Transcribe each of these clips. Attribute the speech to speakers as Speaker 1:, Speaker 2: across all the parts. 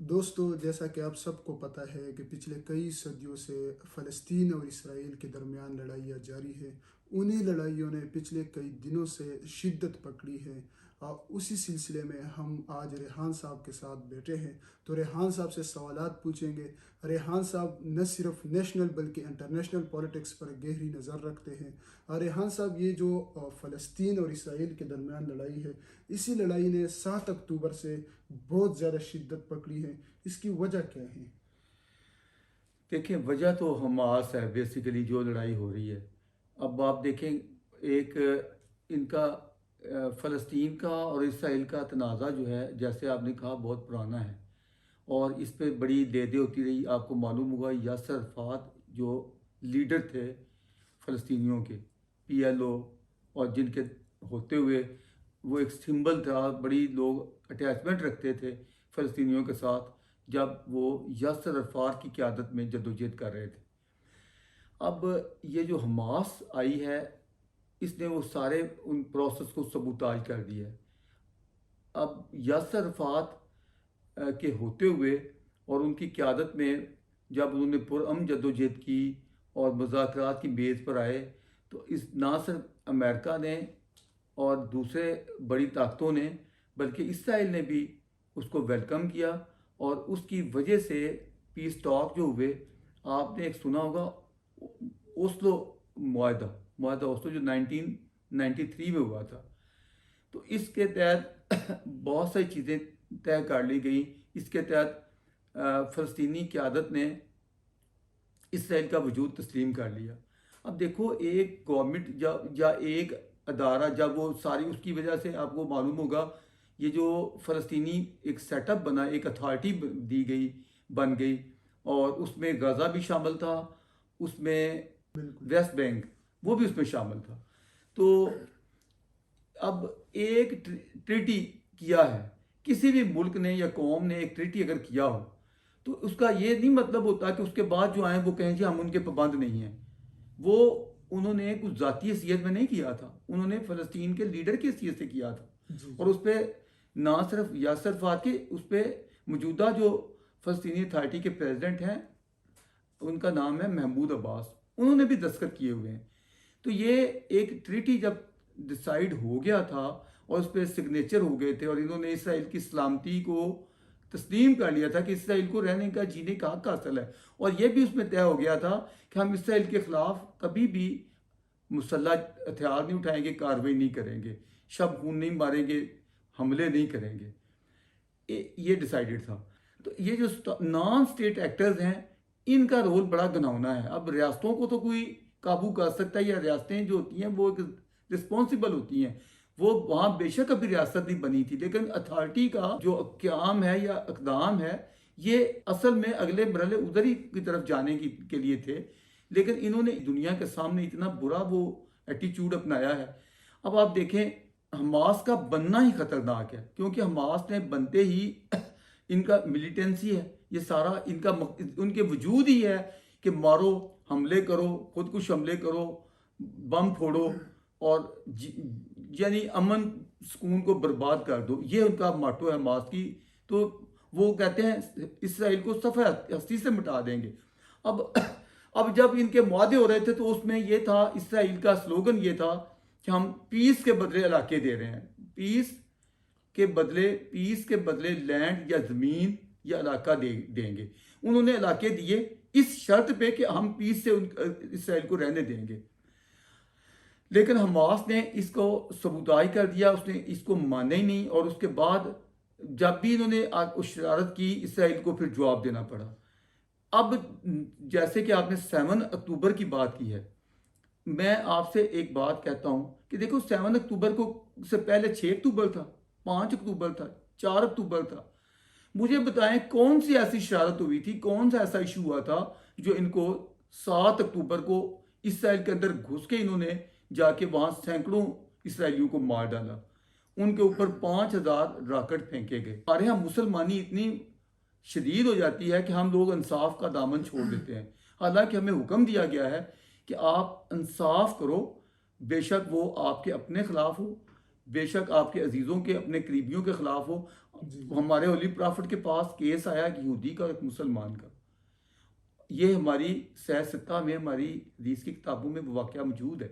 Speaker 1: दोस्तों, जैसा कि आप सबको पता है कि पिछले कई सदियों से फ़लस्तीन और इसराइल के दरमियान लड़ाइयाँ जारी है। उन्हीं लड़ाइयों ने पिछले कई दिनों से शिद्दत पकड़ी है। उसी सिलसिले में हम आज रेहान साहब के साथ बैठे हैं, तो रेहान साहब से सवालात पूछेंगे। रेहान साहब न सिर्फ नेशनल बल्कि इंटरनेशनल पॉलिटिक्स पर गहरी नज़र रखते हैं। रेहान साहब, ये जो फ़लस्तीन और इसराइल के दरमियान लड़ाई है, इसी लड़ाई ने 7 अक्टूबर से बहुत ज़्यादा शिद्दत पकड़ी है। इसकी वजह क्या है?
Speaker 2: देखिए, वजह तो हमास है बेसिकली जो लड़ाई हो रही है। अब आप देखें, एक इनका फ़लस्तीन का और इसराइल का तनाज़ा जो है, जैसे आपने कहा, बहुत पुराना है और इस पे बड़ी दे होती रही। आपको मालूम होगा, यासर अरफात जो लीडर थे फ़लस्तीनियों के, PLO, और जिनके होते हुए वो एक सिंबल था, बड़ी लोग अटैचमेंट रखते थे फ़लस्तीनियों के साथ, जब वो यासर अरफात की क़यादत में जद्दोजहद कर रहे थे। अब ये जो हमास आई है, इसने वो सारे उन प्रोसेस को सबूताज कर दिया है। अब यासर अरफात के होते हुए और उनकी क़यादत में जब उन्होंने पुरअमन जद्दोजहद की और मुज़ाकरात की मेज़ पर आए, तो इस ना सिर्फ अमेरिका ने और दूसरे बड़ी ताकतों ने, बल्कि इसराइल ने भी उसको वेलकम किया। और उसकी वजह से पीस टॉक जो हुए, आपने एक सुना होगा, ओस्लो मुआहदा, ओस्लो, जो 1993 में हुआ था। तो इसके तहत बहुत सारी चीज़ें तय कर ली गई। इसके तहत फ़लस्तीनी क़यादत ने इसराइल का वजूद तस्लीम कर लिया। अब देखो, एक गवर्नमेंट या एक अदारा जब वो सारी, उसकी वजह से आपको मालूम होगा, ये जो फ़लस्तीनी एक सेटअप बना, एक अथॉरिटी दी गई, बन गई, और उसमें गज़ा भी शामिल था, उसमें
Speaker 1: बिल्कुल।
Speaker 2: वेस्ट बैंक वो भी उसमें शामिल था। तो अब एक ट्रीटी किया है, किसी भी मुल्क ने या कौम ने एक ट्रीटी अगर किया हो, तो उसका ये नहीं मतलब होता कि उसके बाद जो आए वो कहें जी हम उनके पाबंद नहीं हैं। वो उन्होंने कुछ ज़ाती हैसियत में नहीं किया था, उन्होंने फ़लस्तीन के लीडर की हैसियत से किया था।
Speaker 1: जी
Speaker 2: और
Speaker 1: जी।
Speaker 2: उस पर ना सिर्फ यासर अरफात के, उस पर मौजूदा जो फ़लस्तीनी अथॉरिटी के प्रेसिडेंट हैं, उनका नाम है महमूद अब्बास, उन्होंने भी दस्तखत किए हुए हैं। तो ये एक ट्रीटी जब डिसाइड हो गया था और उस पर सिग्नेचर हो गए थे, और इन्होंने इसराइल की सलामती को तस्लीम कर लिया था कि इसराइल को रहने का, जीने का हक हासिल है। और यह भी उसमें तय हो गया था कि हम इसराइल के ख़िलाफ़ कभी भी मुसल्लह हथियार नहीं उठाएंगे, कार्रवाई नहीं करेंगे, शब खून नहीं मारेंगे, हमले नहीं करेंगे। ये डिसाइडेड था। तो ये जो नॉन स्टेट एक्टर्स हैं, इनका रोल बड़ा घिनौना है। अब रियासतों को तो कोई काबू कर सकता है, या रियासतें जो होती हैं वो एक रिस्पॉन्सिबल होती हैं, वो वहाँ बेशक अभी रियासत नहीं बनी थी, लेकिन अथॉरिटी का जो क्याम है या इकदाम है, ये असल में अगले मरहले उधर ही की तरफ जाने के लिए थे। लेकिन इन्होंने दुनिया के सामने इतना बुरा वो एटीट्यूड अपनाया है। अब आप देखें, हमास का बनना ही खतरनाक है, क्योंकि हमास ने बनते ही इनका मिलिटेंसी है, ये सारा इनका उनके वजूद ही है कि मारो, हमले करो, खुदकुश हमले करो, बम फोड़ो, और यानी अमन सुकून को बर्बाद कर दो। ये उनका माटो है हमास की। तो वो कहते हैं इसराइल को सफ़े हस्ती से मिटा देंगे। अब अब जब इनके मुआहदे हो रहे थे, तो उसमें ये था, इसराइल का स्लोगन ये था कि हम पीस के बदले इलाके दे रहे हैं। पीस के बदले लैंड या ज़मीन या इलाका देंगे। उन्होंने इलाके दिए इस शर्त पे कि हम पीस से इसराइल को रहने देंगे। लेकिन हमास ने इसको सबूताई कर दिया, उसने इसको माना ही नहीं। और उसके बाद जब भी इन्होंने उस शरारत की, इसराइल को फिर जवाब देना पड़ा। अब जैसे कि आपने 7 अक्टूबर की बात की है, मैं आपसे एक बात कहता हूं कि देखो, 7 अक्टूबर को से पहले 6 अक्टूबर था, 5 अक्टूबर था, 4 अक्टूबर था। मुझे बताएं कौन सी ऐसी शरारत हुई थी, कौन सा ऐसा इशू हुआ था जो इनको 7 अक्टूबर को इसराइल के अंदर घुस के इन्होंने जाके वहां सैकड़ों इसराइलियों को मार डाला, उनके ऊपर 5,000 रॉकेट फेंके गए। हमारे यहाँ मुसलमानी इतनी शदीद हो जाती है कि हम लोग इंसाफ का दामन छोड़ देते हैं। हालांकि हमें हुक्म दिया गया है कि आप इंसाफ करो, बेशक वो आपके अपने खिलाफ हो बेशक आपके अजीज़ों के अपने करीबियों के ख़िलाफ़ हो।
Speaker 1: जी
Speaker 2: हमारे होली प्रॉफिट के पास केस आया एक यहूदी का और एक मुसलमान का। ये हमारी सह सित्ता में, हमारी हदीस की किताबों में वो वाक़या मौजूद है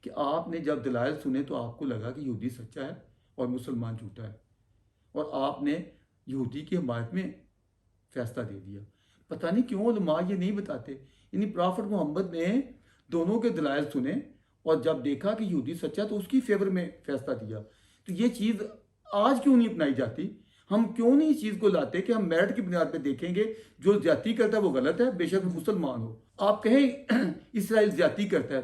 Speaker 2: कि आपने जब दलाइल सुने तो आपको लगा कि यहूदी सच्चा है और मुसलमान झूठा है, और आपने यहूदी की हमायत में फैसला दे दिया। पता नहीं क्यों उलमा ये नहीं बताते। यानी प्रॉफिट मोहम्मद ने दोनों के दलाइल सुने और जब देखा कि यहूदी सच्चा तो उसकी फेवर में फैसला दिया। तो ये चीज़ आज क्यों नहीं अपनाई जाती? हम क्यों नहीं इस चीज़ को लाते कि हम मेरिट की बुनियाद पे देखेंगे, जो ज्यादती करता है वो गलत है, बेशक वो मुसलमान हो। आप कहें इसराइल ज्यादती करता है,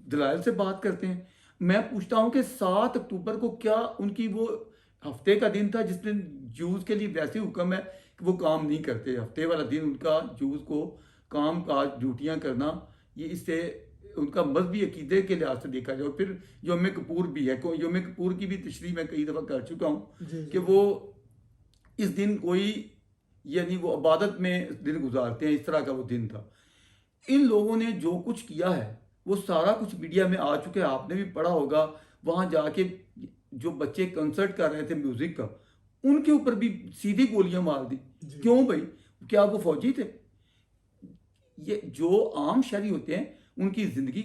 Speaker 2: दलाइल से बात करते हैं। मैं पूछता हूँ कि 7 अक्टूबर को क्या उनकी वो हफ्ते का दिन था जिस दिन जूस के लिए वैसे हुक्म है कि वो काम नहीं करते? हफ्ते वाला दिन उनका जूस को काम काज ड्यूटियाँ करना, ये इससे उनका मजहबी अकीदे के लिहाज से देखा जाए। और फिर योम कपूर भी है, योम कपूर की भी तशरीह मैं कई दफ़ा कर चुका हूँ
Speaker 1: जी
Speaker 2: कि
Speaker 1: जी
Speaker 2: वो इस दिन कोई, यानी वो इबादत में दिन गुजारते हैं, इस तरह का वो दिन था। इन लोगों ने जो कुछ किया है वो सारा कुछ मीडिया में आ चुका है, आपने भी पढ़ा होगा। वहाँ जाके जो बच्चे कंसर्ट कर रहे थे म्यूज़िक का, उनके ऊपर भी सीधी गोलियां मार दी।
Speaker 1: जी
Speaker 2: क्यों भाई? क्या वो फौजी थे? ये जो आम शहरी होते हैं उनकी ज़िंदगी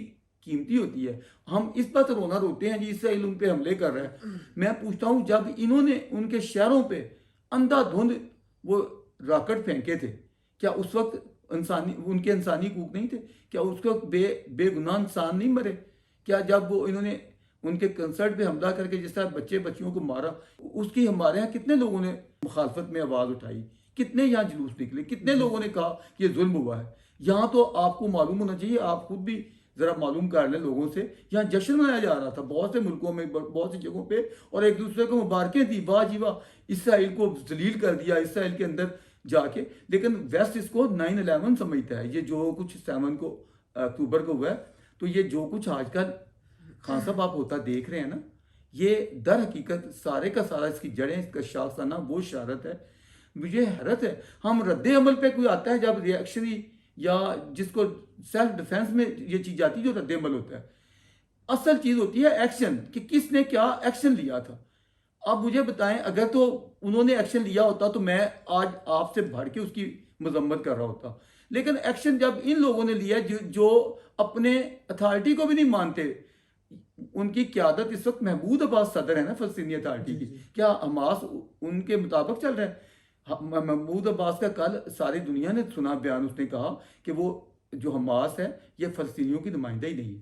Speaker 2: कीमती होती है। हम इस बात रोना रोते हैं जी इसराइल उन पे हमले कर रहा है। मैं पूछता हूँ, जब इन्होंने उनके शहरों पे अंधाधुंध वो रॉकेट फेंके थे, क्या उस वक्त इंसानी उनके इंसानी हकूक नहीं थे? क्या उस वक्त बेगुनाह इंसान नहीं मरे? क्या जब वो इन्होंने उनके कंसर्ट पे हमला करके जिस तरह बच्चे बच्चियों को मारा, उसकी हमारे यहाँ कितने लोगों ने मुखालफत में आवाज़ उठाई? कितने यहाँ जुलूस निकले? कितने
Speaker 1: जी
Speaker 2: लोगों ने कहा कि ये जुल्म हुआ है? यहाँ तो आपको मालूम होना चाहिए, आप खुद भी ज़रा मालूम कर लें लोगों से। यहाँ जश्न मनाया जा रहा था बहुत से मुल्कों में, बहुत सी जगहों पे, और एक दूसरे को मुबारकें दी, वाह जी वाह, इसराइल को जलील कर दिया इसराइल के अंदर जाके। लेकिन वेस्ट इसको 9/11 समझता है, ये जो कुछ 7 को अक्टूबर को हुआ है। तो ये जो कुछ आजकल खान साहब आप होता देख रहे हैं ना, ये दर हकीकत सारे का सारा इसकी जड़ें, इसका शाखसाना वो शरारत है। मुझे हैरत है, हम रद्द अमल पे कोई आता है जब रिएक्शनरी या जिसको सेल्फ डिफेंस में ये चीज़ आती है जो रद्द अमल होता है। असल चीज़ होती है एक्शन, कि किसने क्या एक्शन लिया था। आप मुझे बताएं, अगर तो उन्होंने एक्शन लिया होता तो मैं आज आपसे बढ़ के उसकी मजम्मत कर रहा होता। लेकिन एक्शन जब इन लोगों ने लिया जो अपने अथॉरिटी को भी नहीं मानते। उनकी क्यादत इस वक्त महमूद अब्बास सदर है ना फलस्तीनी अथॉरिटी
Speaker 1: जी
Speaker 2: की,
Speaker 1: जी
Speaker 2: क्या हमास उनके मुताबिक चल रहा है? महमूद अब्बास का कल सारी दुनिया ने सुना बयान, उसने कहा कि वो जो हमास है ये फलस्तीनियों की नुमाइंदा ही नहीं है।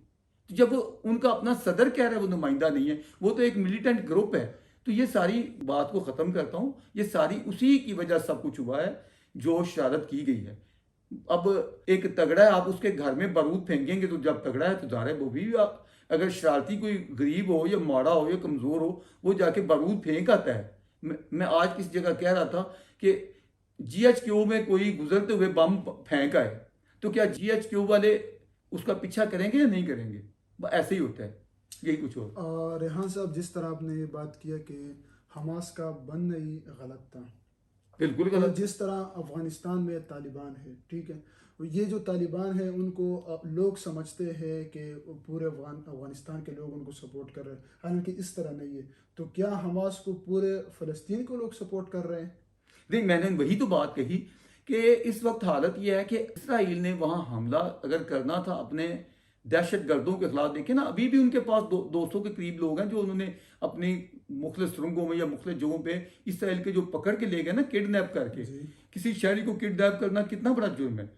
Speaker 2: तो जब उनका अपना सदर कह रहा है वो नुमाइंदा नहीं है, वो तो एक मिलिटेंट ग्रुप है। तो ये सारी बात को ख़त्म करता हूँ, ये सारी उसी की वजह सब कुछ हुआ है जो शरारत की गई है। अब एक तगड़ा है, आप उसके घर में बारूद फेंकेंगे तो जब तगड़ा है तो ज़ाहिर है वो भी अगर शरारती कोई गरीब हो या माड़ा हो या कमज़ोर हो, वो जाके बारूद फेंक आता है। मैं आज किसी जगह कह रहा था कि GHQ में कोई गुजरते हुए बम फेंक आए तो क्या GHQ वाले उसका पीछा करेंगे या नहीं करेंगे? ऐसे ही होता है, यही कुछ हो।
Speaker 1: और रेहान साहब, जिस तरह आपने ये बात किया कि हमास का बनना ही गलत था,
Speaker 2: बिल्कुल
Speaker 1: तो
Speaker 2: गलत।
Speaker 1: जिस तरह अफगानिस्तान में तालिबान है, ठीक है, ये जो तालिबान है उनको लोग समझते हैं कि पूरे अफगानिस्तान के लोग उनको सपोर्ट कर रहे हैं, हालांकि इस तरह नहीं है। तो क्या हमास को पूरे फ़लस्तीन को लोग सपोर्ट कर रहे हैं?
Speaker 2: नहीं, मैंने वही तो बात कही कि इस वक्त हालत यह है कि इसराइल ने वहाँ हमला अगर करना था अपने दहशत गर्दों के खिलाफ, देखे ना अभी भी उनके पास 200 के करीब लोग हैं जो उन्होंने अपनी मुख्तलिफ सुरंगों में या मुख्तलिफ जगहों पे इसराइल के जो पकड़ के ले गए ना, किडनैप करके।
Speaker 1: जी
Speaker 2: किसी शहरी को किडनैप करना कितना बड़ा जुर्म है।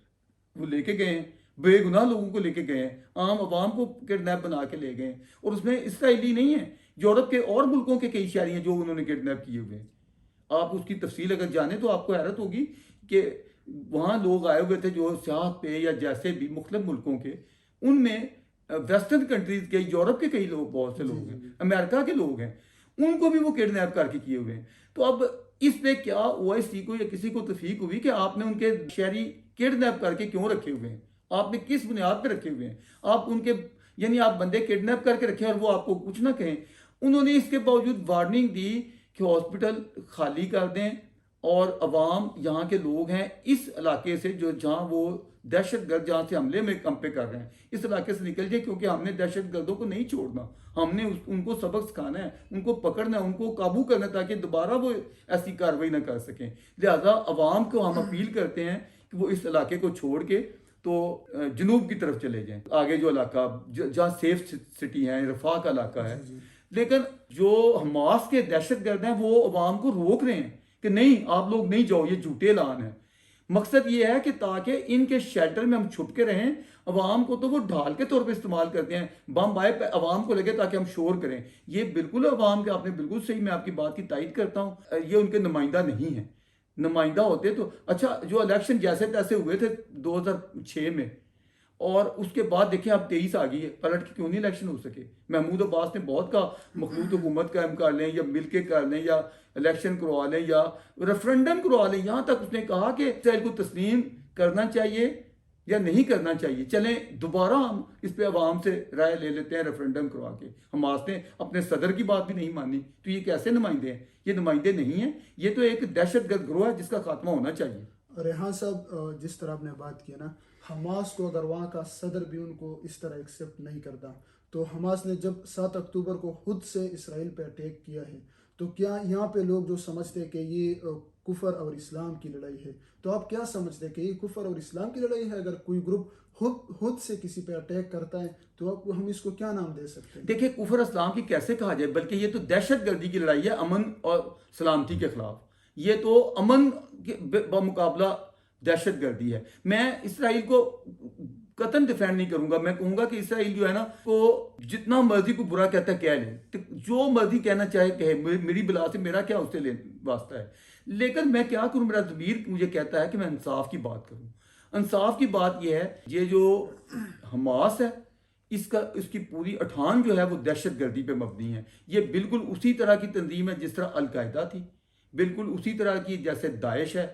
Speaker 2: वो लेके गए हैं, बेगुनाह लोगों को लेके गए हैं, आम आवाम को किडनैप बना के ले गए हैं, और उसमें इसराइली नहीं है, यूरोप के और मुल्कों के कई शहरी हैं जो उन्होंने किडनैप किए हुए हैं। आप उसकी तफसील अगर जाने तो आपको हैरत होगी कि वहाँ लोग आए हुए थे जो सियाहत पे या जैसे भी मुख्तलिफ मुल्कों के, उनमें वेस्टर्न कंट्रीज के, यूरोप के कई लोग, बहुत से
Speaker 1: जी
Speaker 2: लोग
Speaker 1: जी
Speaker 2: हैं,
Speaker 1: जी
Speaker 2: अमेरिका के लोग हैं, उनको भी वो किडनैप करके किए हुए हैं। तो अब इस पे क्या OIC को या किसी को तफीक हुई कि आपने उनके शहरी किडनैप करके क्यों रखे हुए हैं? आपने किस बुनियाद पे रखे हुए हैं? आप उनके, यानी आप बंदे किडनैप करके रखे और वो आपको कुछ ना कहें। उन्होंने इसके बावजूद वार्निंग दी कि हॉस्पिटल खाली कर दें और अवाम यहाँ के लोग हैं इस इलाके से, जो जहाँ वो दहशतगर्द जहाँ से हमले में हम पे कर रहे हैं, इस इलाके से निकल जाए, क्योंकि हमने दहशतगर्दों को नहीं छोड़ना। हमने उनको सबक सिखाना है, उनको पकड़ना है, उनको काबू करना है, ताकि दोबारा वो ऐसी कार्रवाई ना कर सकें। लिहाजा अवाम को हम अपील करते हैं कि वो इस इलाके को छोड़ के तो जनूब की तरफ चले जाएं, आगे जो इलाका जहाँ सेफ सिटी है, रफा का इलाका है।
Speaker 1: जी।
Speaker 2: लेकिन जो हमास के दहशतगर्द हैं वो अवाम को रोक रहे हैं कि नहीं आप लोग नहीं जाओ, ये झूठे ऐलान है। मकसद ये है कि ताकि इनके शेल्टर में हम छुप के रहें। अवाम को तो वो ढाल के तौर पे इस्तेमाल करते हैं, बम आए पे अवाम को लगे ताकि हम शोर करें। ये बिल्कुल अवाम के, आपने बिल्कुल सही, मैं आपकी बात की तायद करता हूँ, ये उनके नुमाइंदा नहीं है। नुमाइंदा होते तो अच्छा, जो इलेक्शन जैसे तैसे हुए थे 2006 में, और उसके बाद देखें अब 23 आ गई है, पलट के क्यों नहीं इलेक्शन हो सके। महमूद अब्बास ने बहुत कहा मखलूत हुकूमत कायम कर लें या मिल के कर लें या इलेक्शन करवा लें या रेफरेंडम करवा लें। यहाँ तक उसने कहा कि इसराइल को तस्लीम करना चाहिए या नहीं करना चाहिए, चलें दोबारा हम इस पे अवाम से राय ले लेते हैं रेफरेंडम करवा के। हमास ने अपने सदर की बात भी नहीं मानी, तो ये कैसे नुमाइंदे हैं? ये नुमाइंदे नहीं हैं, ये तो एक दहशतगर्द गिरोह है जिसका खात्मा होना चाहिए।
Speaker 1: रेहान साहब, जिस तरह आपने बात की ना, हमास को अगर वहाँ का सदर भी उनको इस तरह एक्सेप्ट नहीं करता, तो हमास ने जब 7 अक्टूबर को खुद से इसराइल पे अटैक किया है, तो क्या यहाँ पे लोग जो समझते हैं कि ये कुफर और इस्लाम की लड़ाई है, तो आप क्या समझते हैं कि ये कुफर और इस्लाम की लड़ाई है? अगर कोई ग्रुप खुद से किसी पे अटैक करता है तो आप हम इसको क्या नाम दे सकते हैं?
Speaker 2: देखिए, कुफर इस्लाम की कैसे कहा जाए, बल्कि ये तो दहशतगर्दी की लड़ाई है, अमन और सलामती के खिलाफ। ये तो अमन के बमुकाबला दहशतगर्दी है। मैं इसराइल को कतन डिफेंड नहीं करूंगा, मैं कहूंगा कि इसराइल जो है ना, को जितना मर्जी को बुरा कहता है कह ले, तो जो मर्जी कहना चाहे कहे, मेरी बिला से मेरा क्या उससे वास्ता है। लेकिन मैं क्या करूं, मेरा ज़मीर मुझे कहता है कि मैं इंसाफ की बात करूं। इंसाफ की बात यह है, ये जो हमास है इसकी पूरी उठान जो है वो दहशतगर्दी पे मबनी है। ये बिल्कुल उसी तरह की तंजीम है जिस तरह अलकायदा थी, बिल्कुल उसी तरह की जैसे दाइश है,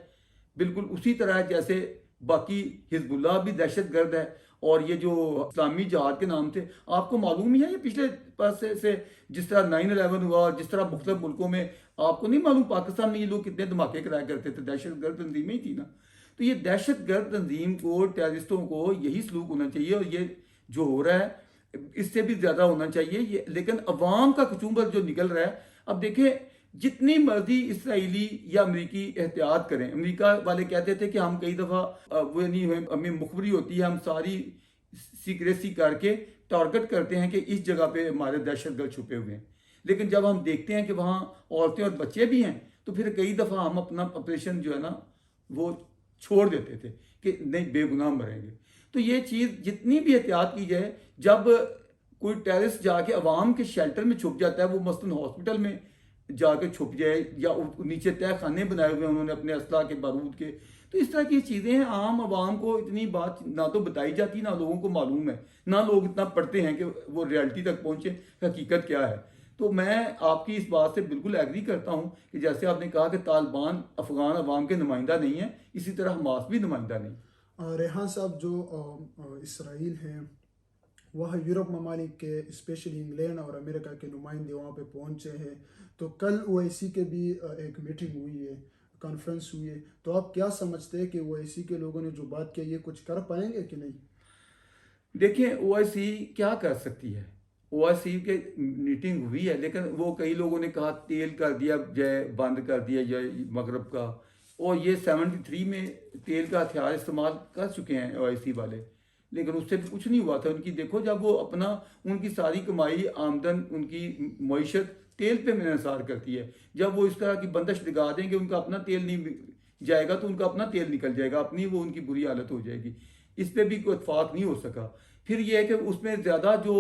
Speaker 2: बिल्कुल उसी तरह जैसे बाकी हिजबुल्लाह भी दहशतगर्द है। और ये जो इस्लामी जहाद के नाम थे, आपको मालूम ही है ये पिछले पास से जिस तरह 9/11 हुआ और जिस तरह मुख्तलिफ मुल्कों में, आपको नहीं मालूम पाकिस्तान में ये लोग कितने धमाके कराया करते थे? दहशतगर्द तंजीमें ही थी ना। तो ये दहशतगर्द तंजीम को, टेररिस्टों को यही सलूक होना चाहिए, और ये जो हो रहा है इससे भी ज़्यादा होना चाहिए ये। लेकिन अवाम का कचूमर जो निकल रहा है, अब देखें, जितनी मर्जी इसराइली या अमरीकी एहतियात करें, अमरीका वाले कहते थे कि हम कई दफ़ा वो नहीं हुए, हमें मुखबरी होती है, हम सारी सीक्रेसी करके टारगेट करते हैं कि इस जगह पे हमारे दहशतगर्द छुपे हुए हैं। लेकिन जब हम देखते हैं कि वहाँ औरतें और बच्चे भी हैं, तो फिर कई दफ़ा हम अपना ऑपरेशन जो है ना वो छोड़ देते थे कि नहीं, बेगुनाह मरेंगे। तो ये चीज़ जितनी भी एहतियात की जाए, जब कोई टेररिस्ट जाके अवाम के शेल्टर में छुप जाता है, वो मसलन हॉस्पिटल में जाके छुप जाए या नीचे तय खाने बनाए हुए हैं उन्होंने अपने असला के, बारूद के, तो इस तरह की चीज़ें हैं। आम आवाम को इतनी बात ना तो बताई जाती, ना लोगों को मालूम है, ना लोग इतना पढ़ते हैं कि वो रियलिटी तक पहुँचे, हकीकत क्या है। तो मैं आपकी इस बात से बिल्कुल एग्री करता हूँ कि जैसे आपने कहा कि तालिबान अफगान अवाम के नुमाइंदा नहीं है, इसी तरह हमास भी नुमाइंदा नहीं।
Speaker 1: रेहान साहब, जो इसराइल है वह यूरोप ममालिक के, स्पेशली इंग्लैंड और अमेरिका के नुमाइंदे वहाँ पे पहुँचे हैं। तो कल ओआईसी के भी एक मीटिंग हुई है, कॉन्फ्रेंस हुई है, तो आप क्या समझते हैं कि ओआईसी के लोगों ने जो बात की ये कुछ कर पाएंगे कि नहीं?
Speaker 2: देखिए, ओआईसी क्या कर सकती है? ओआईसी के मीटिंग हुई है, लेकिन वो कई लोगों ने कहा तेल कर दिया जाए, बंद कर दिया जाए मगरब का, और ये 73 में तेल का हथियार इस्तेमाल कर चुके हैं ओआईसी वाले, लेकिन उससे भी कुछ नहीं हुआ था उनकी। देखो, जब वो अपना, उनकी सारी कमाई, आमदन, उनकी मईशत तेल पे मिनसार करती है। जब वो इस तरह की बंदिश लगा देंगे, उनका अपना तेल नहीं जाएगा तो उनका अपना तेल निकल जाएगा, अपनी वो उनकी बुरी हालत हो जाएगी। इस पर भी कोई इतफाक नहीं हो सका। फिर ये है कि उसमें ज़्यादा जो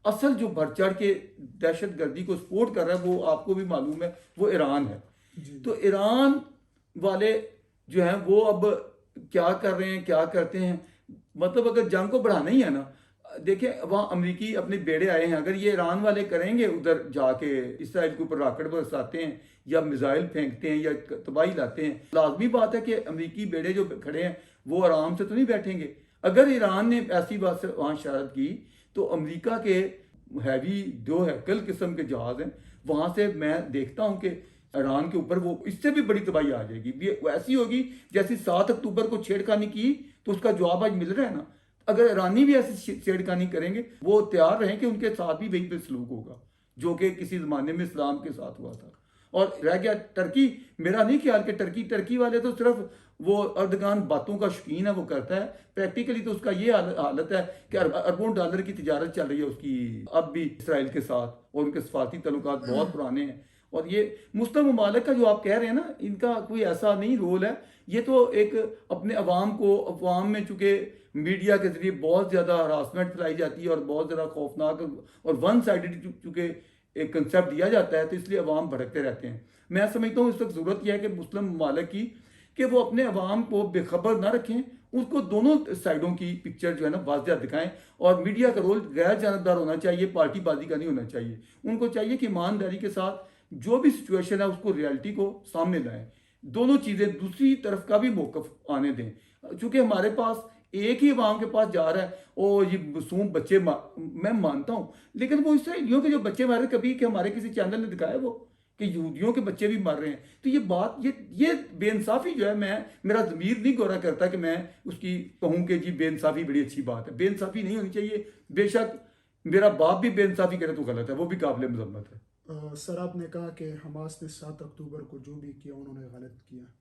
Speaker 2: असल जो बढ़ चढ़ के दहशत गर्दी को सपोर्ट कर रहा है, वो आपको भी मालूम है, वो ईरान है। तो ईरान वाले जो हैं वो अब क्या कर रहे हैं, क्या करते हैं, मतलब अगर जंग को बढ़ाना ही है ना, देखिए वहाँ अमरीकी अपने बेड़े आए हैं, अगर ये ईरान वाले करेंगे, उधर जाके इसराइल के ऊपर रॉकेट बरसाते हैं या मिसाइल फेंकते हैं या तबाही लाते हैं, लाजमी बात है कि अमरीकी बेड़े जो खड़े हैं वो आराम से तो नहीं बैठेंगे। अगर ईरान ने ऐसी बात से वहाँ शरारत की, तो अमरीका के हैवी जो है कल किस्म के जहाज हैं, वहाँ से मैं देखता हूँ कि ईरान के ऊपर, वो इससे भी बड़ी तबाही आ जाएगी। ये ऐसी होगी जैसे 7 अक्टूबर को छेड़खानी की तो उसका जवाब आज मिल रहा है ना। अगर ईरानी भी ऐसी छेड़खानी करेंगे, वो तैयार रहें कि उनके साथ भी वही पे सलूक होगा जो कि किसी ज़माने में इस्लाम के साथ हुआ था। और रह गया टर्की, मेरा नहीं ख्याल कि टर्की वाले तो सिर्फ वो अर्दगान बातों का शौकीन है, वो करता है। प्रैक्टिकली तो उसका ये हालत है कि अरबों डॉलर की तिजारत चल रही है उसकी अब भी इसराइल के साथ, और उनके सफारती तल्लुकात बहुत पुराने हैं। और ये मुस्लिम ममालिक का जो आप कह रहे हैं ना, इनका कोई ऐसा नहीं रोल है। ये तो एक अपने अवाम में चूंकि मीडिया के जरिए बहुत ज़्यादा हरासमेंट फैलाई जाती है और बहुत ज़्यादा खौफनाक और वन साइडेड चूंकि एक कंसेप्ट दिया जाता है, तो इसलिए अवाम भड़कते रहते हैं। मैं समझता हूँ इस वक्त ज़रूरत यह है कि मुस्लिम ममालिक की कि वो अपने अवाम को बेखबर ना रखें, उसको दोनों साइडों की पिक्चर जो है ना वाज़ह दिखाएं। और मीडिया का रोल गैर जानबदार होना चाहिए, पार्टी बाजी का नहीं होना चाहिए। उनको चाहिए कि ईमानदारी के साथ जो भी सिचुएशन है उसको रियलिटी को सामने लाएं। दोनों चीज़ें, दूसरी तरफ का भी मौकफ आने दें। चूंकि हमारे पास एक ही अवाम के पास जा रहा है, ओ ये मासूम बच्चे मैं मानता हूँ, लेकिन वो इसराइलियों के जो बच्चे मारे, कभी कि हमारे किसी चैनल ने दिखाया वो कि यहूदियों के बच्चे भी मर रहे हैं। तो ये बात, ये बेइंसाफी जो है, मेरा ज़मीर नहीं गौरा करता कि मैं उसकी कहूँ कि जी बेइंसाफी बड़ी अच्छी बात है। बेइंसाफी नहीं होनी चाहिए। बेशक मेरा बाप भी बेइंसाफी करे तो गलत है, वो भी काबिल मजम्मत है।
Speaker 1: सर, आपने कहा कि हमास ने 7 अक्टूबर को जो भी किया उन्होंने गलत किया।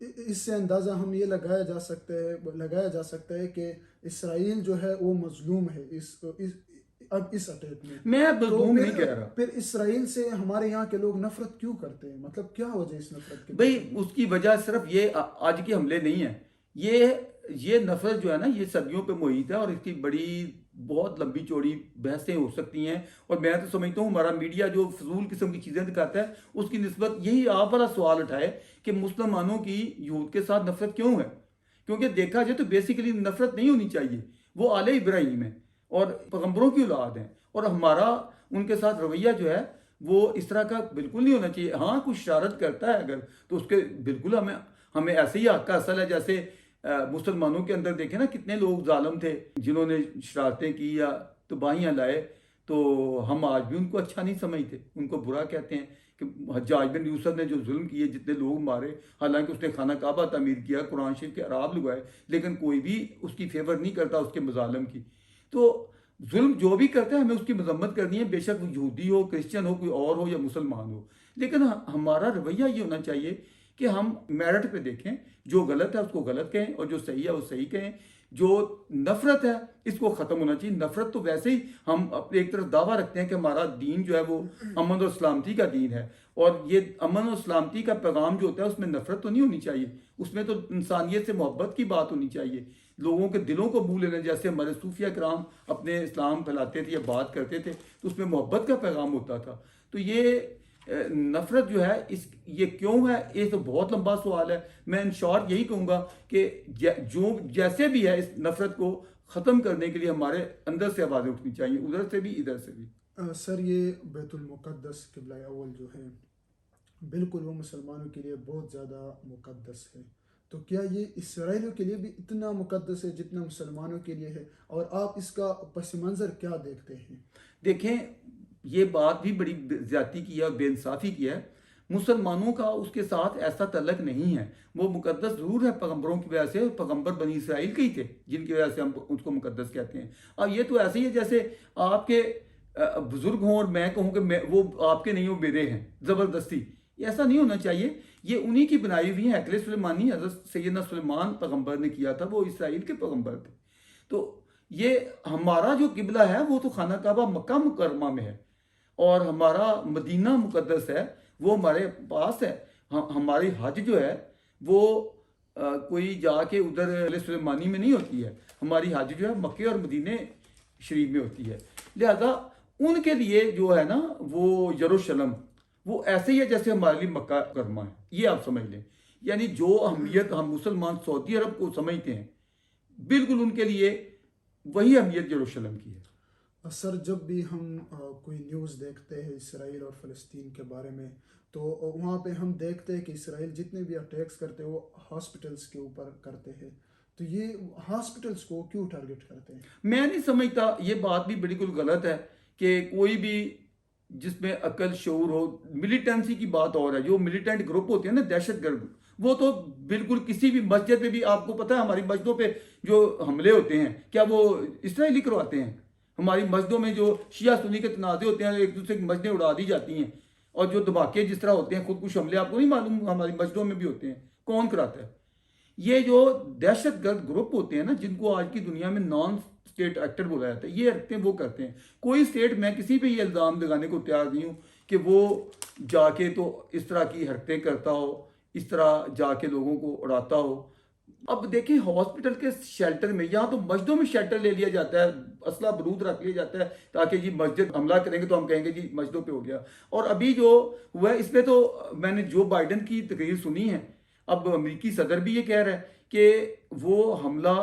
Speaker 1: इससे अंदाज़ा हम ये लगाया जा सकता है कि इसराइल जो है वो मजलूम है इस अटैक में।
Speaker 2: मैं
Speaker 1: तो
Speaker 2: मजलूम नहीं कह रहा।
Speaker 1: फिर इसराइल से हमारे यहाँ के लोग नफरत क्यों करते हैं? मतलब क्या वजह इस नफरत के
Speaker 2: भाई
Speaker 1: पीछे?
Speaker 2: उसकी वजह सिर्फ ये आज के हमले नहीं है। ये नफरत जो है ना, ये सदियों पे मुहित है, और इसकी बड़ी बहुत लंबी चौड़ी बहसें हो सकती हैं। और मैं तो समझता हूँ हमारा मीडिया जो फजूल किस्म की चीज़ें दिखाता है, उसकी निस्बत यही आप वाला सवाल उठाए कि मुसलमानों की यूथ के साथ नफरत क्यों है। क्योंकि देखा जाए तो बेसिकली नफरत नहीं होनी चाहिए। वो आले इब्राहिम है और पैगम्बरों की औलाद हैं, और हमारा उनके साथ रवैया जो है वो इस तरह का बिल्कुल नहीं होना चाहिए। हाँ, कुछ शरारत करता है अगर, तो उसके बिल्कुल हमें हमें ऐसे ही हक का असल है। जैसे मुसलमानों के अंदर देखें ना, कितने लोग जालिम थे जिन्होंने शरारतें की या तबाहियाँ लाए, तो हम आज भी उनको अच्छा नहीं समझते, उनको बुरा कहते हैं कि हज्जाज बिन यूसुफ ने जो जुल्म किए, जितने लोग मारे, हालांकि उसने खाना काबा तामीर किया, कुरान शरीफ के अराब लगवाए, लेकिन कोई भी उसकी फेवर नहीं करता उसके मजालम की। तो जुल्म जो भी करता है हमें उसकी मजम्मत करनी है, बेशक वो यहूदी हो, क्रिश्चियन हो, कोई और हो या मुसलमान हो। लेकिन हमारा रवैया ये होना चाहिए कि हम मेरिट पे देखें, जो गलत है उसको गलत कहें और जो सही है वो सही कहें। जो नफरत है इसको ख़त्म होना चाहिए। नफरत तो वैसे ही हम अपने एक तरफ दावा रखते हैं कि हमारा दीन जो है वो अमन और सलामती का दीन है, और ये अमन और सलामती का पैगाम जो होता है उसमें नफरत तो नहीं होनी चाहिए, उसमें तो इंसानियत से मोहब्बत की बात होनी चाहिए। लोगों के दिलों को भूल लेना, जैसे हमारे सूफिया कराम अपने इस्लाम फैलाते थे या बात करते थे तो उसमें मोहब्बत का पैगाम होता था। तो ये नफरत जो है ये क्यों है, ये तो बहुत लंबा सवाल है। मैं इन शॉर्ट यही कहूँगा कि जो जैसे भी है, इस नफरत को ख़त्म करने के लिए हमारे अंदर से आवाज़ें उठनी चाहिए, उधर से भी इधर से भी।
Speaker 1: सर, ये बैतुल मुक़द्दस क़िबला अव्वल जो है, बिल्कुल वो मुसलमानों के लिए बहुत ज़्यादा मुक़द्दस है। तो क्या ये इसराइलियों के लिए भी इतना मुक़द्दस है जितना मुसलमानों के लिए है? और आप इसका पस मंज़र क्या देखते हैं?
Speaker 2: देखें, ये बात भी बड़ी ज्यादती की है और बेइंसाफ़ी की है। मुसलमानों का उसके साथ ऐसा तल्लक नहीं है। वो मुकद्दस ज़रूर है पैगम्बरों की वजह से, पैगम्बर बनी इसराइल के ही थे जिनकी वजह से हम उसको मुकद्दस कहते हैं। अब ये तो ऐसे ही है जैसे आपके बुजुर्ग हों और मैं कहूँ कि वो आपके नहीं, वो मेरे हैं ज़बरदस्ती। ऐसा नहीं होना चाहिए। ये उन्हीं की बनाई हुई है। हैकले सुलेमानी हज़रत सैयदना सुलेमान पैगम्बर ने किया था, वो इसराइल के पैगम्बर थे। तो ये हमारा जो किबला है वो तो खाना काबा मक्का मुकरमा में है, और हमारा मदीना मुकद्दस है, वो हमारे पास है। हमारी हज जो है वो कोई जाके उधर सुलेमानी में नहीं होती है। हमारी हज जो है मक्के और मदीने शरीफ में होती है। लिहाजा उनके लिए जो है ना वो यरूशलेम वो ऐसे ही है जैसे हमारे लिए मक्का मुकरमा है, ये आप समझ लें। यानी जो अहमियत हम मुसलमान सऊदी अरब को समझते हैं, बिल्कुल उनके लिए वही अहमियत यरूशलेम की है।
Speaker 1: सर, जब भी हम कोई न्यूज़ देखते हैं इसराइल और फ़लस्तीन के बारे में, तो वहाँ पे हम देखते हैं कि इसराइल जितने भी अटैक्स करते हैं वो हॉस्पिटल्स के ऊपर करते हैं। तो ये हॉस्पिटल्स को क्यों टारगेट करते हैं?
Speaker 2: मैं नहीं समझता, ये बात भी बिल्कुल गलत है कि कोई भी जिसमें अकल शऊर हो। मिलिटेंसी की बात और है, जो मिलिटेंट ग्रुप होते हैं ना, दहशतगर्द, वो तो बिल्कुल किसी भी मस्जिद पे भी, आपको पता है हमारी मस्जिदों पे जो हमले होते हैं, क्या वो इसराइली करवाते हैं? हमारी मस्जिदों में जो शिया सुन्नी के तनाज़े होते हैं, एक दूसरे की मस्जिदें उड़ा दी जाती हैं, और जो धमाके जिस तरह होते हैं, खुदकुश हमले, आपको नहीं मालूम हमारी मस्जिदों में भी होते हैं? कौन कराता है? ये जो दहशतगर्द ग्रुप होते हैं ना, जिनको आज की दुनिया में नॉन स्टेट एक्टर बोला जाता है, ये रखते हैं, वो करते हैं। कोई स्टेट, मैं किसी पे ये इल्ज़ाम लगाने को तैयार नहीं हूँ कि वो जाके तो इस तरह की हरकतें करता हो, इस तरह जाके लोगों को उड़ाता हो। अब देखिए, हॉस्पिटल के शेल्टर में, यहाँ तो मस्जिदों में शेल्टर ले लिया जाता है, असला बरूद रख लिया जाता है, ताकि जी मस्जिद हमला करेंगे तो हम कहेंगे जी मस्जिदों पे हो गया। और अभी जो हुआ है इसमें तो मैंने जो बाइडन की तकरीर सुनी है, अब अमेरिकी सदर भी ये कह रहा है कि वो हमला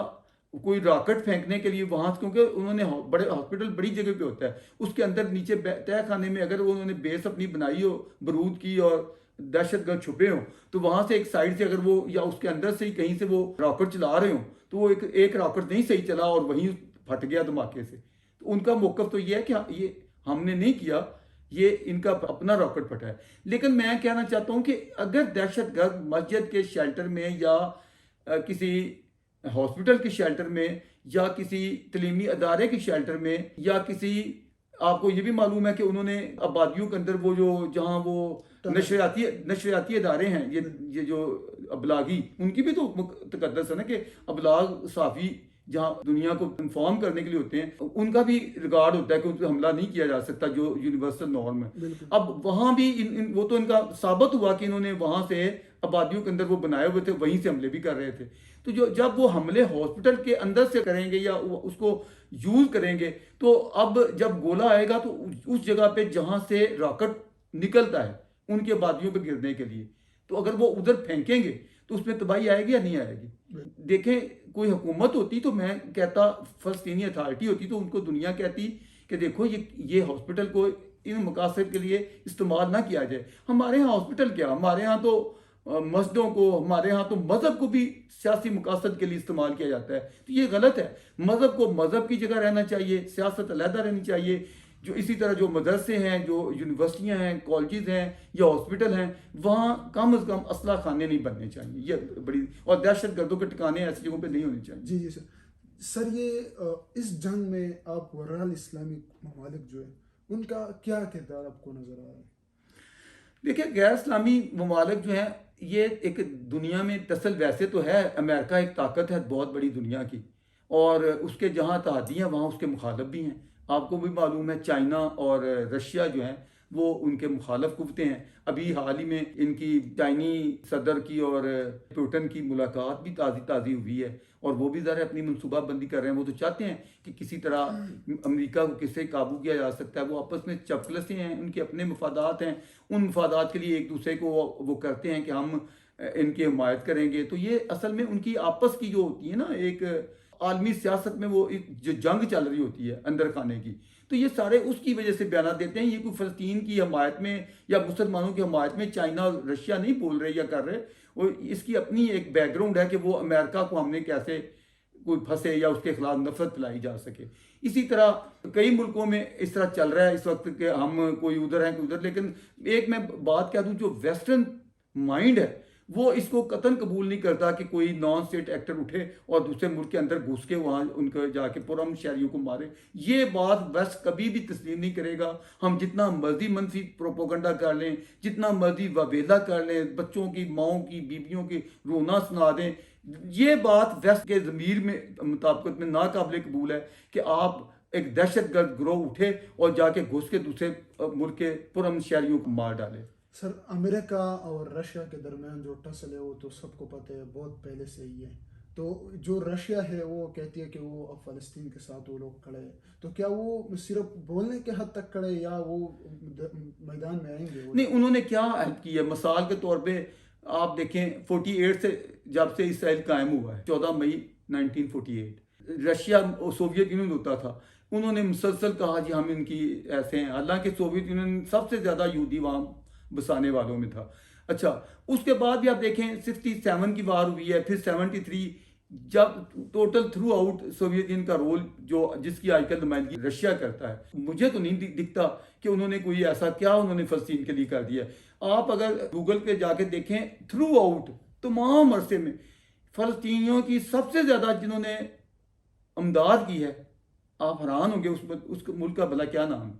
Speaker 2: कोई रॉकेट फेंकने के लिए वहां, क्योंकि उन्होंने बड़े हॉस्पिटल बड़ी जगह पे होता है, उसके अंदर नीचे तह खाने में अगर उन्होंने बेस अपनी बनाई हो बरूद की और दहशतगर्द छुपे हो, तो वहां से एक साइड से अगर वो, या उसके अंदर से ही कहीं से वो रॉकेट चला रहे हो, तो वो एक रॉकेट नहीं सही चला और वहीं फट गया धमाके से। तो उनका मौकफ तो ये है कि ये हमने नहीं किया, ये इनका अपना रॉकेट फटा है। लेकिन मैं कहना चाहता हूं कि अगर दहशतगर्द मस्जिद के शेल्टर में, या किसी हॉस्पिटल के शेल्टर में, या किसी तलीमी अदारे के शेल्टर में, या किसी, आपको ये भी मालूम है कि उन्होंने आबादियों के अंदर वो जो, जहां वो नशरियाती अदारे हैं, ये जो अबलागी, उनकी भी तो तकद्दस है ना, कि अबलाग साफ़ी जहां दुनिया को इन्फॉर्म करने के लिए होते हैं, उनका भी रिकॉर्ड होता है कि उन पर हमला नहीं किया जा सकता, जो यूनिवर्सल नॉर्म है। अब वहां भी वो तो इनका साबित हुआ कि इन्होंने वहां से आबादियों के अंदर वो बनाए हुए थे, वहीं से हमले भी कर रहे थे। तो जो जब वो हमले हॉस्पिटल के अंदर से करेंगे या उसको यूज करेंगे, तो अब जब गोला आएगा तो उस जगह पे जहां से रॉकेट निकलता है उनकी आबादियों पे गिरने के लिए, तो अगर वो उधर फेंकेंगे तो उसमें तबाही आएगी या नहीं आएगी? देखें, कोई हुकूमत होती तो मैं कहता, फलस्तीनी अथॉरिटी होती तो उनको दुनिया कहती कि देखो ये हॉस्पिटल को इन मकासद के लिए इस्तेमाल ना किया जाए। हमारे यहाँ हॉस्पिटल क्या, हमारे यहाँ तो मस्जिदों को, हमारे यहाँ तो मजहब को भी सियासी मकासद के लिए इस्तेमाल किया जाता है। तो ये गलत है। मजहब को मजहब की जगह रहना चाहिए, सियासत अलहदा रहनी चाहिए। जो इसी तरह जो मदरसे हैं, जो यूनिवर्सिटियां हैं, कॉलेजेस हैं या हॉस्पिटल हैं, वहाँ कम अज़ कम असला खाने नहीं बनने चाहिए, ये बड़ी, और दहशत गर्दों के ठिकाने ऐसी जगहों पे नहीं होने चाहिए।
Speaker 1: जी जी सर, ये इस जंग में आप वराल इस्लामिक ममालिक जो है उनका क्या किरदार आपको नजर आ रहा है?
Speaker 2: देखिए, गैर इस्लामी ममालिक जो हैं, ये एक दुनिया में दरअसल वैसे तो है, अमेरिका एक ताकत है बहुत बड़ी दुनिया की, और उसके जहाँ तहादी हैं वहाँ उसके मुखालफ भी हैं। आपको भी मालूम है, चाइना और रशिया जो हैं वो उनके मुखालफ कुव्वतें हैं। अभी हाल ही में इनकी चाइनी सदर की और पुतिन की मुलाकात भी ताज़ी हुई है, और वो भी ज़रा अपनी मनसूबाबंदी कर रहे हैं। वो तो चाहते हैं कि किसी तरह अमेरिका को किससे काबू किया जा सकता है। वो आपस में चपकलसे हैं, उनके अपने मफादात हैं, उन मफादात के लिए एक दूसरे को वो करते हैं कि हम इनकी हिमायत करेंगे। तो ये असल में उनकी आपस की जो होती है ना, एक आलमी सियासत में वो जो जंग चल रही होती है अंदर खाने की, तो ये सारे उसकी वजह से बयान देते हैं। ये कोई फ़लस्तीन की हमायत में या मुसलमानों की हमायत में चाइना और रशिया नहीं बोल रहे या कर रहे, वो इसकी अपनी एक बैकग्राउंड है कि वो अमेरिका को हमने कैसे कोई फंसे या उसके खिलाफ नफरत फैलाई जा सके। इसी तरह कई मुल्कों में इस तरह चल रहा है इस वक्त के, हम कोई उधर हैं कोई उधर। लेकिन एक मैं बात कह दूं, जो वेस्टर्न माइंड है वो इसको कतन कबूल नहीं करता कि कोई नॉन स्टेट एक्टर उठे और दूसरे मुल्क के अंदर घुस के वहाँ उनको जाके पुरअमन शहरियों को मारे। ये बात वेस्ट कभी भी तस्लीम नहीं करेगा। हम जितना मर्जी मनफी प्रोपोगंडा कर लें, जितना मर्जी वबेला कर लें, बच्चों की, माओं की, बीबियों की रोना सुना दें, ये बात वेस्ट के ज़मीर में मुताबिकत में नाकाबिल कबूल है कि आप एक दहशतगर्द गिरोह उठे और जाके घुस के दूसरे मुल्क के पुरअमन शहरियों को मार डाले।
Speaker 1: सर, अमेरिका और रशिया के दरमियान जो टसल है वो तो सबको पता है, बहुत पहले से ही है। तो जो रशिया है वो कहती है कि वो फ़लस्तीन के साथ वो लोग खड़े हैं, तो क्या वो सिर्फ बोलने के हद तक खड़े या वो मैदान में आएंगे?
Speaker 2: नहीं, उन्होंने क्या हेल्प की है? मिसाल के तौर पे आप देखें, 48 से जब से इसराइल कायम हुआ है, 14 मई 1948, रशिया सोवियत यूनियन होता था, उन्होंने मुसलसल कहा जी हम इनकी ऐसे हैं। हालांकि सोवियत यूनियन सबसे ज़्यादा यहूदी वहाँ बसाने वालों में था। अच्छा, उसके बाद भी आप देखें 67 की वार हुई है, फिर 73 जब total through out Soviet union का रोल जो जिसकी आजकल नुमाइंदगी रशिया करता है, मुझे तो नहीं दिखता कि उन्होंने कोई ऐसा क्या उन्होंने फ़लस्तीन के लिए कर दिया। आप अगर गूगल पे जाके देखें, थ्रू आउट तमाम अरसे में फ़लस्तीनियों की सबसे ज़्यादा जिन्होंने अमदाद की है, आप हैरान होंगे उस मुल्क का भला क्या नाम है,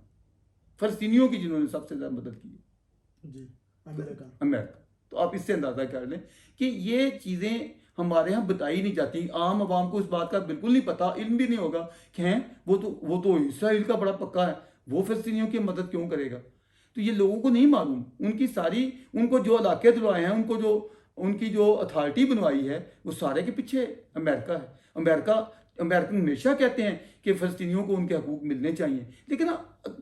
Speaker 2: फ़लस्तीनियों की जिन्होंने सबसे ज़्यादा मदद की है
Speaker 1: जी, अमेरिका।
Speaker 2: अमेरिका। तो आप इससे अंदाज़ा कर लें कि ये चीज़ें हमारे यहाँ बताई नहीं जाती। आम आवाम को इस बात का बिल्कुल नहीं पता, इल्म भी नहीं होगा कि हैं वो तो इसराइल का बड़ा पक्का है, वो फ़लस्तीनियों की मदद क्यों करेगा। तो ये लोगों को नहीं मालूम, उनकी सारी उनको जो इलाके दिलवाए हैं, उनको जो उनकी जो अथॉरिटी बनवाई है, वो सारे के पीछे अमेरिका है। अमेरिकन हमेशा कहते हैं कि फ़लस्तीनियों को उनके हकूक मिलने चाहिए, लेकिन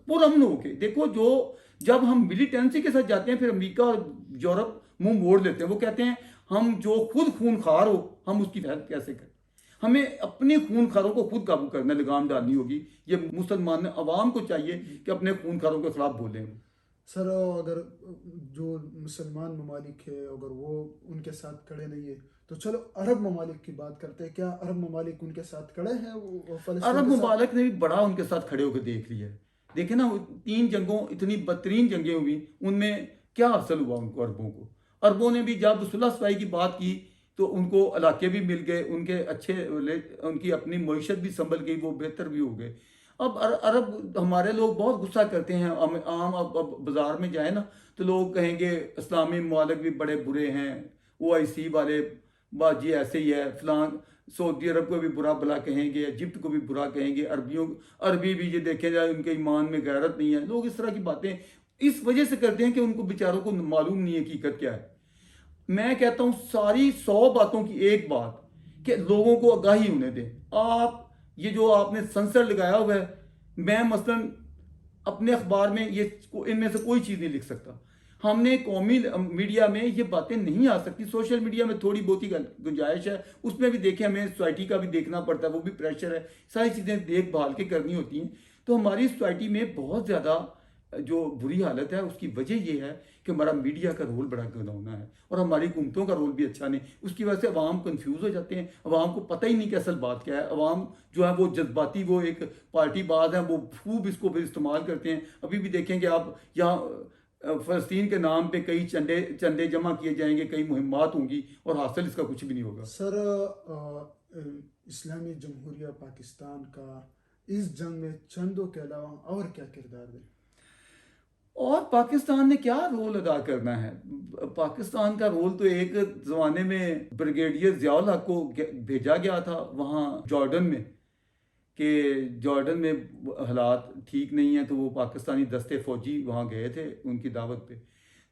Speaker 2: पुरअमन होके देखो, जो जब हम मिलिटेंसी के साथ जाते हैं फिर अमेरिका और यूरोप मुंह मोड़ लेते हैं। वो कहते हैं हम जो खुद खूनखार हो हम उसकी हेल्प कैसे करें, हमें अपने खूनखारों को खुद काबू करना, लगाम डालनी होगी। ये मुसलमान अवाम को चाहिए कि अपने खूनखारों के खिलाफ बोलें।
Speaker 1: सर, अगर जो मुसलमान ममालिक है अगर वो उनके साथ खड़े नहीं है, तो चलो अरब ममालिक की बात करते हैं। क्या अरब ममालिक उनके साथ खड़े हैं वो फ़लस्तीन
Speaker 2: अरब
Speaker 1: के साथ?
Speaker 2: ममालिक ने भी बड़ा उनके साथ खड़े होकर देख लिया है। देखे ना, 3 जंगों, इतनी बदतरीन जंगें हुई, उनमें क्या हासिल हुआ उनको, अरबों को। अरबों ने भी जब सुलह सफाई की बात की तो उनको इलाके भी मिल गए, उनके उनकी अपनी मईशत भी संभल गई, वो बेहतर भी हो गए। अब अरब हमारे लोग बहुत गुस्सा करते हैं। आम अब बाजार में जाए ना तो लोग कहेंगे इस्लामी ममालिक भी बड़े बुरे हैं, OIC वाले बाजी ऐसे ही है, फलां सऊदी अरब को भी बुरा भला कहेंगे, इजिप्ट को भी बुरा कहेंगे, अरबी भी ये देखे जाए उनके ईमान में गैरत नहीं है। लोग इस तरह की बातें इस वजह से करते हैं कि उनको बेचारों को मालूम नहीं है हकीकत क्या है। मैं कहता हूं सारी 100 बातों की एक बात कि लोगों को आगाही होने दें। आप ये जो आपने सेंसर लगाया हुआ है, मैं मसलन अपने अखबार में ये इनमें से कोई चीज़ नहीं लिख सकता। हमने कौमी मीडिया में ये बातें नहीं आ सकती। सोशल मीडिया में थोड़ी बहुत ही गुंजाइश है, उसमें भी देखें, हमें सोसाइटी का भी देखना पड़ता है, वो भी प्रेशर है, सारी चीज़ें देखभाल के करनी होती हैं। तो हमारी सोसाइटी में बहुत ज़्यादा जो बुरी हालत है उसकी वजह ये है कि हमारा मीडिया का रोल बड़ा घिनौना है और हमारी हुकूमतों का रोल भी अच्छा नहीं। उसकी वजह से अवाम कंफ्यूज हो जाते हैं, अवाम को पता ही नहीं कि असल बात क्या है। अवाम जो है वो जज्बाती, वो एक पार्टी बाज है, वो खूब इसको फिर इस्तेमाल करते हैं। अभी भी देखेंगे आप, यहाँ फ़लस्तीन के नाम पे कई चंदे जमा किए जाएंगे, कई मुहिम्मात होंगी और हासिल इसका कुछ भी नहीं होगा।
Speaker 1: सर, इस्लामी जमहूरिया पाकिस्तान का इस जंग में चंदों के अलावा और क्या किरदार है?
Speaker 2: और पाकिस्तान ने क्या रोल अदा करना है। पाकिस्तान का रोल तो एक ज़माने में ब्रिगेडियर ज़ियाउल हक को भेजा गया था वहाँ जॉर्डन में, कि जॉर्डन में हालात ठीक नहीं है, तो वो पाकिस्तानी दस्ते फ़ौजी वहाँ गए थे उनकी दावत पे।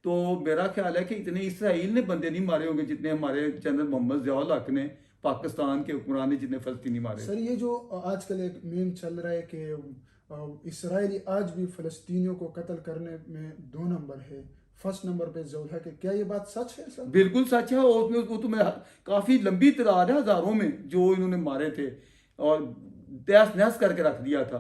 Speaker 2: तो मेरा ख्याल है कि इतने इसराइल ने बंदे नहीं मारे होंगे जितने हमारे जनरल मोहम्मद ज़ियाउल हक ने, पाकिस्तान के हुक्मरान ने जितने फ़लस्तीनी मारे।
Speaker 1: सर, ये जो आजकल एक मीम चल रहा है कि इसराइली आज भी फ़लस्तीनियों को कत्ल करने में 2 नंबर है, फर्स्ट नंबर पे ज़ियाउल हक है, क्या ये बात सच है सर?
Speaker 2: बिल्कुल सच है। और उसमें वो तो मैं काफ़ी लंबी तादाद है, हज़ारों में जो इन्होंने मारे थे और तहस नहस करके रख दिया था।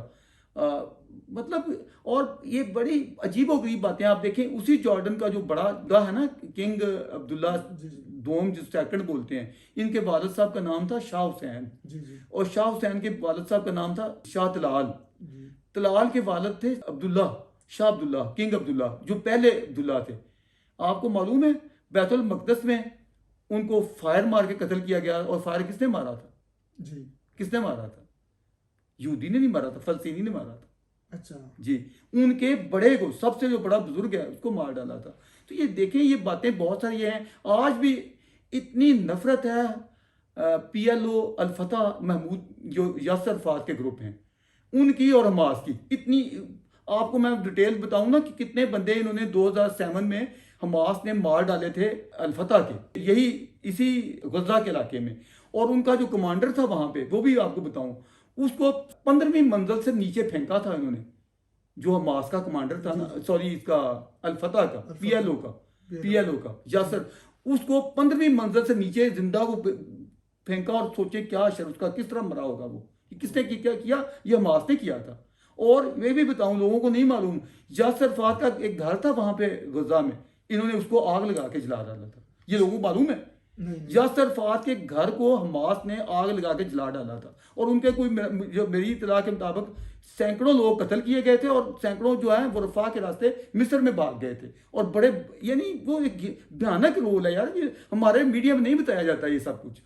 Speaker 2: मतलब, और ये बड़ी अजीब व गरीब बातें आप देखें, उसी जॉर्डन का जो बड़ा गा है ना, किंग अब्दुल्ला
Speaker 1: जी जी
Speaker 2: दोम जो सेकंड बोलते हैं, इनके वालिद साहब का नाम था शाह हुसैन,
Speaker 1: जी जी
Speaker 2: और शाह हुसैन के वालिद साहब का नाम था शाह तलाल।
Speaker 1: जी।
Speaker 2: तलाल के वालिद थे अब्दुल्ला, शाह अब्दुल्ला, किंग अब्दुल्ला, जो पहले अब्दुल्ला थे। आपको मालूम है बैतुल मकदस में उनको फायर मार के कत्ल किया गया, और फायर किसने मारा था?
Speaker 1: जी।
Speaker 2: किसने मारा था? यहूदी ने नहीं मारा था, फलस्तीनी ने मारा था।
Speaker 1: अच्छा।
Speaker 2: जी, उनके बड़े को, सबसे जो बड़ा बुजुर्ग है उसको मार डाला था। तो ये देखें, ये बातें बहुत सारी हैं। आज भी इतनी नफरत है PLO अल-फतह महमूद जो यासर अरफात के ग्रुप हैं उनकी और हमास की, इतनी आपको मैं डिटेल बताऊं ना कि कितने बंदे इन्होंने 2007 में हमास ने मार डाले थे अल-फतह के, यही इसी गजा के इलाके में। और उनका जो कमांडर था वहां पे, वो भी आपको बताऊं, उसको 15वीं मंजिल से नीचे फेंका था इन्होंने। जो हमास का कमांडर था ना, सॉरी, इसका अल-फतह का, PLO का यासर, उसको 15वीं मंजिल से नीचे जिंदा को फेंका। और सोचे क्या शर उसका, किस तरह मरा होगा वो, किसने क्या किया? ये हमास ने किया था। और मैं भी बताऊं, लोगों को नहीं मालूम, यासर अरफात का एक घर था वहां पे गजा में, इन्होंने उसको आग लगा के जला डाला था। ये लोगों को मालूम है
Speaker 1: नहीं नहीं।
Speaker 2: यासर अराफात के घर को हमास ने आग लगा के जला डाला था, और उनके कोई जो मेरी इतला के मुताबिक सैकड़ों लोग कत्ल किए गए थे, और सैकड़ों जो है वो रफा के रास्ते मिस्र में भाग गए थे। और बड़े, यानी वो एक भयानक रोल है यार, ये हमारे मीडिया में नहीं बताया जाता ये सब कुछ।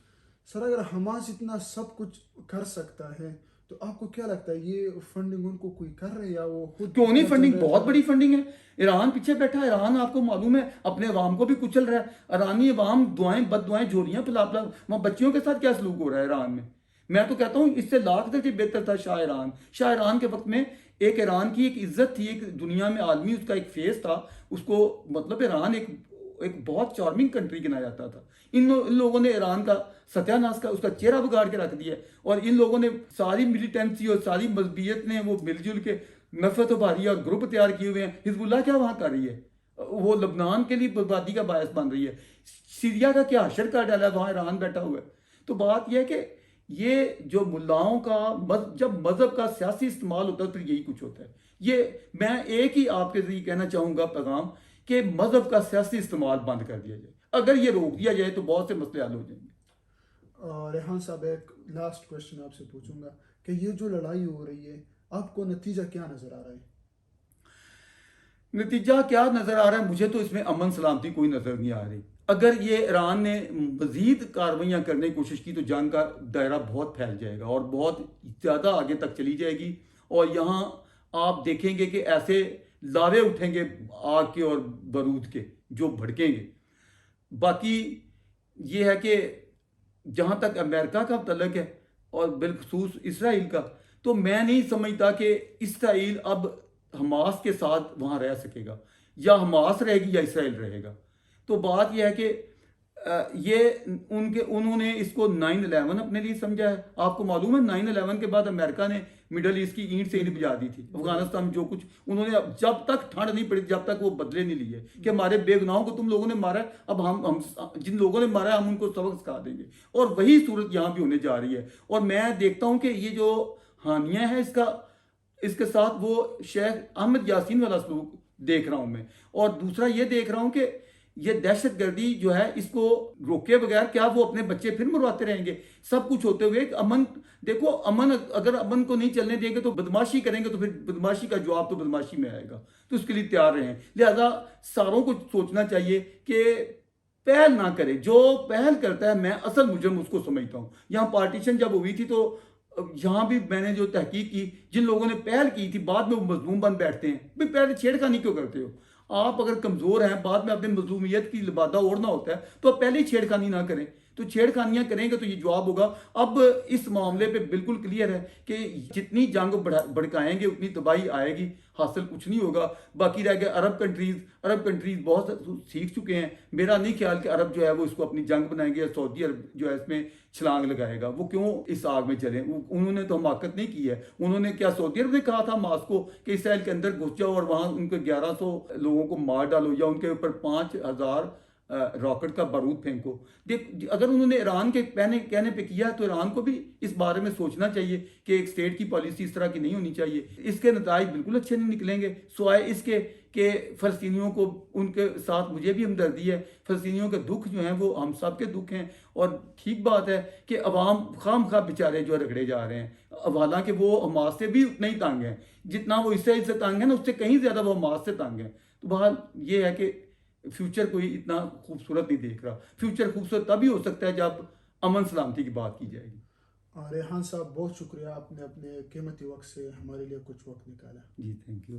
Speaker 1: सर अगर हमास इतना सब कुछ कर सकता है तो आपको क्या लगता है ये फंडिंग उनको कोई कर रहे हैं या वो खुद
Speaker 2: क्यों नहीं,
Speaker 1: इतना
Speaker 2: फंडिंग
Speaker 1: जनरेट
Speaker 2: बहुत
Speaker 1: कर
Speaker 2: बड़ी फंडिंग है। ईरान पीछे बैठा है, ईरान आपको मालूम है अपने अवाम को भी कुचल रहा है। ईरानी अवाम दुआएं बद दुआएं झोलियां फैला फैला, वहाँ बच्चियों के साथ क्या सलूक हो रहा है ईरान में। मैं तो कहता हूँ इससे लाख दर्जे बेहतर था शाह ईरान। शाह ईरान के वक्त में एक ईरान की एक इज्जत थी, एक दुनिया में आलमी उसका एक फेस था, उसको मतलब ईरान एक एक बहुत चार्मिंग कंट्री गिना जाता था। इन लोगों ने ईरान का सत्यानाश का उसका चेहरा बिगाड़ के रख दिया, और इन लोगों ने सारी मिलिटेंसी और सारी मजबूत ने वो मिलजुल के नफरत उभारी और ग्रुप तैयार किए हुए हैं। हिजबुल्लाह क्या वहां कर रही है, वो लबनान के लिए बर्बादी का बायस बन रही है। सीरिया का क्या हशर कर डाला है, वहां ईरान बैठा हुआ है। तो बात यह है कि ये जो मुल्लाओं का जब मजहब का सियासी इस्तेमाल होता है तो यही कुछ होता है। ये मैं एक ही आपके जरिए कहना चाहूंगा पैगाम कि मजहब का सियासी इस्तेमाल बंद कर दिया जाए। अगर ये रोक दिया जाए तो बहुत से मसले हल हो जाएंगे।
Speaker 1: रेहान साहब एक लास्ट क्वेश्चन आपसे पूछूंगा कि ये जो लड़ाई हो रही है आपको नतीजा क्या नजर आ रहा है?
Speaker 2: नतीजा क्या नजर आ रहा है, मुझे तो इसमें अमन सलामती कोई नजर नहीं आ रही। अगर ये ईरान ने मजीद कार्रवाइयाँ करने की कोशिश की तो जंग का दायरा बहुत फैल जाएगा और बहुत ज़्यादा आगे तक चली जाएगी। और यहाँ आप देखेंगे कि ऐसे लावे उठेंगे आग के और बारूद के जो भड़केंगे। बाकी ये है कि जहाँ तक अमेरिका का तल्लक है और बिलखसूस इसराइल का, तो मैं नहीं समझता कि इसराइल अब हमास के साथ वहाँ रह सकेगा, या हमास रहेगी या इसराइल रहेगा। तो बात यह है कि ये उन्होंने इसको 9/11 अपने लिए समझा है। आपको मालूम है 9/11 के बाद अमेरिका ने मिडल ईस्ट की ईंट से ईंट बजा दी थी। अफगानिस्तान में जो कुछ उन्होंने, जब तक ठंड नहीं पड़ी जब तक वो बदले नहीं लिए कि हमारे बेगुनाहों को तुम लोगों ने मारा है, अब हम जिन लोगों ने मारा है हम उनको सबक सिखा देंगे। और वही सूरत यहाँ भी होने जा रही है। और मैं देखता हूँ कि ये जो हानियाँ हैं इसके साथ वो शेख अहमद यासीन वाला सलूक देख रहा हूँ मैं। और दूसरा ये देख रहा हूँ कि ये दहशत गर्दी जो है इसको रोके बगैर क्या वो अपने बच्चे फिर मरवाते रहेंगे। सब कुछ होते हुए अमन, देखो अमन, अगर अमन को नहीं चलने देंगे तो बदमाशी करेंगे, तो फिर बदमाशी का जवाब तो बदमाशी में आएगा। तो उसके लिए तैयार रहें। लिहाजा सारों को सोचना चाहिए कि पहल ना करे, जो पहल करता है मैं असल मुजरिम उसको समझता हूँ। यहाँ पार्टीशन जब हुई थी तो यहाँ भी मैंने जो तहकीक की, जिन लोगों ने पहल की थी बाद में वो मजलूम बन बैठते हैं। भाई पहले छेड़खानी क्यों करते हो? आप अगर कमजोर हैं, बाद में अपने मजलूमियत की लिबादा ओढ़ना होता है तो आप पहले ही छेड़खानी ना करें। तो छेड़खानियां करेंगे तो ये जवाब होगा। अब इस मामले पे बिल्कुल क्लियर है कि जितनी जंग भड़काएंगे उतनी तबाही आएगी, हासिल कुछ नहीं होगा। बाकी रह गया अरब कंट्रीज बहुत सीख चुके हैं। मेरा नहीं ख्याल कि अरब जो है वो इसको अपनी जंग बनाएंगे, या सऊदी अरब जो है इसमें छलांग लगाएगा। वो क्यों इस आग में चले? उन्होंने तो हमाकत नहीं की है। उन्होंने क्या, सऊदी अरब ने कहा था हमास को कि इसराइल के अंदर घुस जाओ और वहां उनके 1100 लोगों को मार डालो, या उनके ऊपर 5000 रॉकेट का बारूद फेंको। देख, अगर उन्होंने ईरान के कहने पे किया तो ईरान को भी इस बारे में सोचना चाहिए कि एक स्टेट की पॉलिसी इस तरह की नहीं होनी चाहिए। इसके नताइज बिल्कुल अच्छे नहीं निकलेंगे, सिवाय इसके कि फ़लस्तीनियों को, उनके साथ मुझे भी हमदर्दी है। फ़लस्तीनियों के दुख जो हैं वो हम सब के दुख हैं। और ठीक बात है कि अवाम खाम बेचारे जो रगड़े जा रहे हैं, हालांकि वो हमास से भी उतना ही तंग हैं जितना वो इसराइल से तंग है ना, उससे कहीं ज़्यादा वो हमास से तंग है। तो बहरहाल ये है कि फ्यूचर कोई इतना खूबसूरत नहीं देख रहा। फ्यूचर खूबसूरत तभी हो सकता है जब अमन सलामती की बात की जाएगी।
Speaker 1: रेहान साहब बहुत शुक्रिया, आपने अपने कीमती वक्त से हमारे लिए कुछ वक्त निकाला।
Speaker 2: जी थैंक यू।